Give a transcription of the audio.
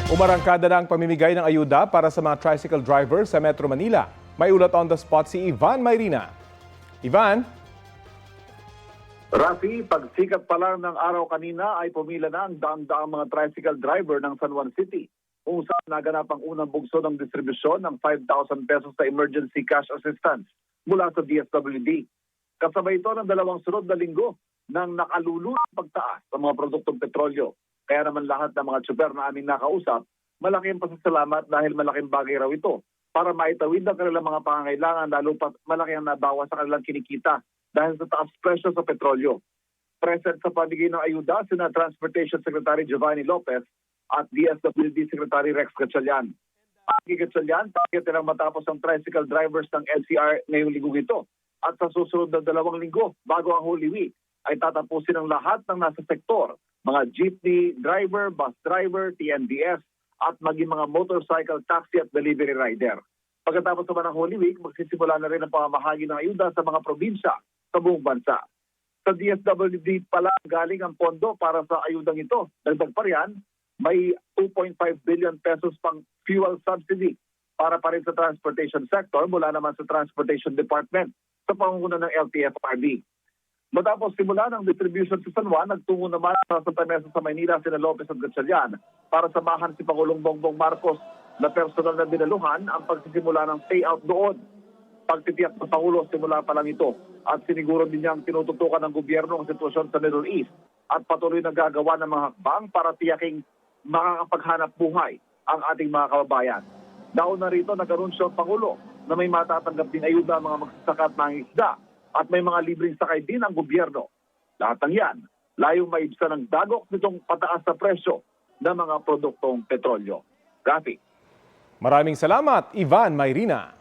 Umarangkada na ang pamimigay ng ayuda para sa mga tricycle driver sa Metro Manila. May ulat on the spot si Ivan Mayrina. Ivan? Rafi, pagsikat pa lang ng araw kanina ay pumila na ang daang-daang mga tricycle driver ng San Juan City kung saan naganap ang unang bugso ng distribusyon ng 5,000 pesos sa emergency cash assistance mula sa DSWD. Kasabay ito ng dalawang sunod na linggo ng nakalulunang pagtaas sa mga produktong petrolyo. Kaya naman lahat ng mga tsuper na aming nakausap, malaking pasasalamat dahil malaking bagay raw ito para maitawid ang kanilang mga pangangailangan lalo pat malaki ang nabawas sa kanilang kinikita dahil sa taas presyo sa petrolyo. Present sa pamigay ng ayuda sina Transportation Secretary Giovanni Lopez at DSWD Secretary Rex Gatchalian. Ang Gatchalian, target nilang matapos ang tricycle drivers ng LCR ngayong linggo ito. At sa susunod na 2 linggo bago ang Holy Week ay tatapusin ang lahat ng nasa sektor, mga jeepney driver, bus driver, TNVS at maging mga motorcycle taxi at delivery rider. Pagkatapos naman ng Holy Week, magsisimula na rin ang pamamahagi ng ayuda sa mga probinsya sa buong bansa. Sa DSWD pala galing ang pondo para sa ayudang ito. Dagdag pa riyan, may 2.5 billion pesos pang fuel subsidy para pa rin sa transportation sector mula naman sa Transportation Department sa pangunguna ng LTFRB. Matapos simula ng distribution sa San Juan, nagtungo naman sa Santa Mesa sa Maynila sina Lopez at Gatchalian para samahan si Pangulong Bongbong Marcos na personal na dinaluhan ang pagsisimula ng payout doon. Pagtitiyak ng Pangulo simula pa lang ito at siniguro din niyang tinututukan ng gobyerno ang sitwasyon sa Middle East at patuloy na gagawa ng mga hakbang para tiyaking makakapaghanap buhay ang ating mga kababayan. Nauna rito nag-anunsyo ang Pangulo na may matatanggap din ayuda ang mga magsasaka at mangingisda at may mga libreng sakay din ang gobyerno. Lahat ng yan, layong maibsan ng dagok nitong pataas na presyo ng mga produktong petrolyo. Rafi. Maraming salamat, Ivan Mayrina.